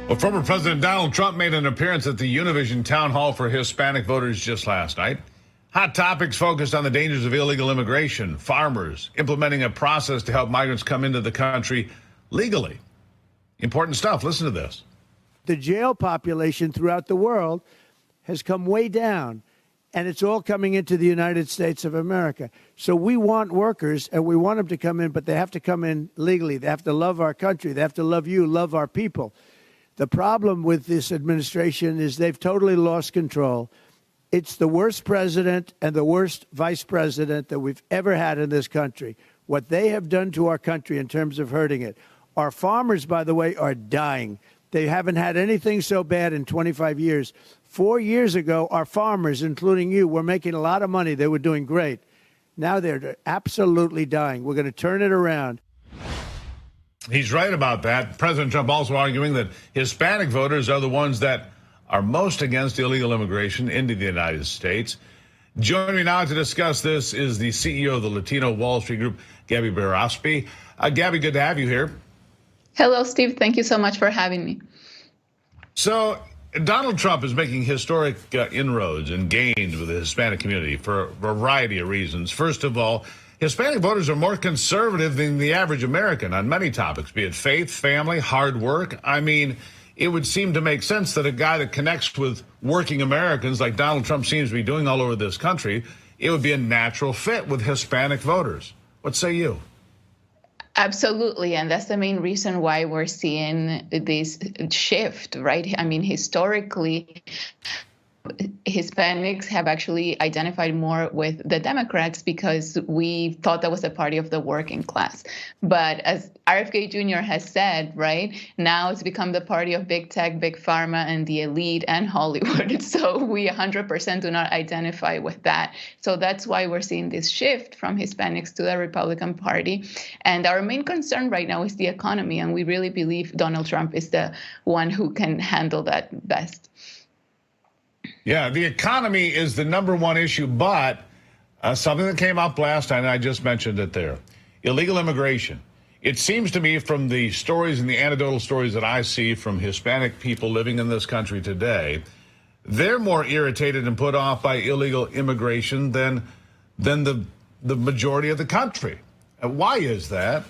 Well, former President Donald Trump made an appearance at the Univision town hall for Hispanic voters just last night. Hot topics focused on the dangers of illegal immigration, farmers, implementing a process to help migrants come into the country legally. Important stuff. Listen to this. The jail population throughout the world has come way down, and it's all coming into the United States of America. So we want workers, and we want them to come in, but they have to come in legally. They have to love our country. They have to love you, love our people. The problem with this administration is they've totally lost control. It's the worst president and the worst vice president that we've ever had in this country. What they have done to our country in terms of hurting it. Our farmers, by the way, are dying. They haven't had anything so bad in 25 years. 4 years ago, our farmers, including you, were making a lot of money. They were doing great. Now they're absolutely dying. We're going to turn it around. He's right about that. President Trump also arguing that Hispanic voters are the ones that are most against illegal immigration into the United States. Joining me now to discuss this is the CEO of the Latino Wall Street Group, Gabby Baraspi. Gabby, good to have you here. Hello, Steve. Thank you so much for having me. So Donald Trump is making historic inroads and gains with the Hispanic community for a variety of reasons. First of all, Hispanic voters are more conservative than the average American on many topics, be it faith, family, hard work. I mean, it would seem to make sense that a guy that connects with working Americans like Donald Trump seems to be doing all over this country, it would be a natural fit with Hispanic voters. What say you? Absolutely. And that's the main reason why we're seeing this shift, right? I mean, historically, Hispanics have actually identified more with the Democrats because we thought that was the party of the working class. But as RFK Jr. has said, right, now it's become the party of big tech, big pharma, and the elite and Hollywood. So we 100% do not identify with that. So that's why we're seeing this shift from Hispanics to the Republican Party. And our main concern right now is the economy. And we really believe Donald Trump is the one who can handle that best. Yeah, the economy is the number one issue, but something that came up last night, and I just mentioned it there, illegal immigration. It seems to me from the stories and the anecdotal stories that I see from Hispanic people living in this country today, they're more irritated and put off by illegal immigration than the majority of the country. Why is that?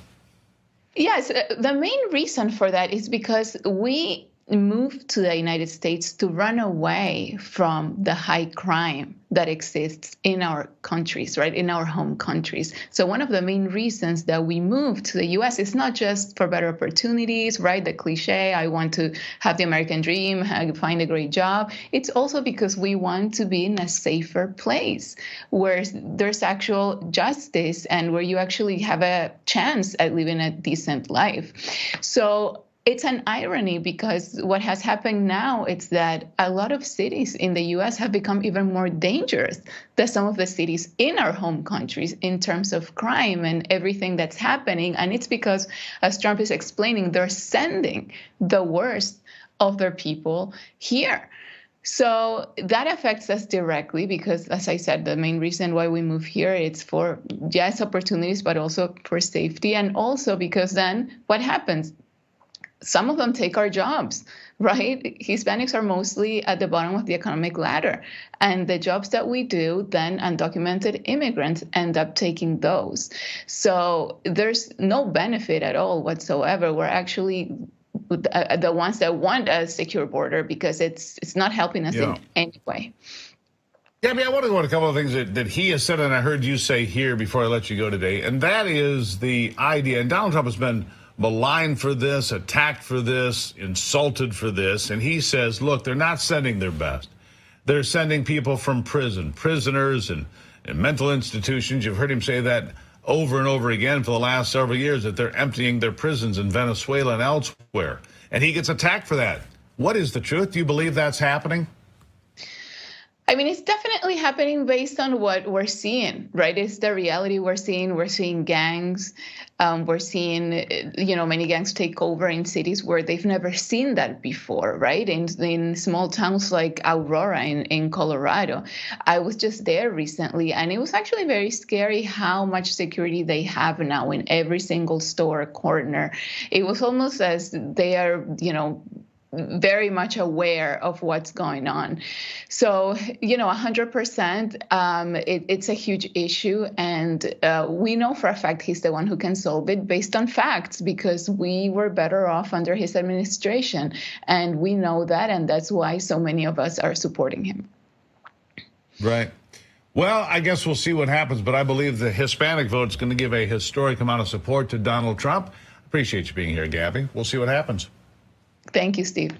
Yes, the main reason for that is because we moved to the United States to run away from the high crime that exists in our countries, right, in our home countries. So one of the main reasons that we moved to the U.S. is not just for better opportunities, right, the cliche, I want to have the American dream, find a great job. It's also because we want to be in a safer place where there's actual justice and where you actually have a chance at living a decent life. So it's an irony because what has happened now is that a lot of cities in the U.S. have become even more dangerous than some of the cities in our home countries in terms of crime and everything that's happening. And it's because, as Trump is explaining, they're sending the worst of their people here. So that affects us directly because, as I said, the main reason why we move here, it's for, yes, opportunities, but also for safety. And also because then what happens? Some of them take our jobs, right? Hispanics are mostly at the bottom of the economic ladder. And the jobs that we do, then undocumented immigrants end up taking those. So there's no benefit at all whatsoever. We're actually the ones that want a secure border because it's not helping us in any way. Yeah, I mean, I want to go on a couple of things that he has said, and I heard you say here before I let you go today, and that is the idea, and Donald Trump has been maligned for this, attacked for this, insulted for this. And he says, look, they're not sending their best. They're sending people from prison, prisoners and mental institutions. You've heard him say that over and over again for the last several years, that they're emptying their prisons in Venezuela and elsewhere. And he gets attacked for that. What is the truth? Do you believe that's happening? I mean, it's definitely happening based on what we're seeing, right? It's the reality we're seeing. We're seeing gangs. We're seeing, many gangs take over in cities where they've never seen that before, right? In small towns like Aurora in Colorado. I was just there recently, and it was actually very scary how much security they have now in every single store corner. It was almost as they are, very much aware of what's going on. So, 100%, it's a huge issue. And we know for a fact he's the one who can solve it based on facts, because we were better off under his administration. And we know that. And that's why so many of us are supporting him. Right. Well, I guess we'll see what happens. But I believe the Hispanic vote is going to give a historic amount of support to Donald Trump. Appreciate you being here, Gabby. We'll see what happens. Thank you, Steve.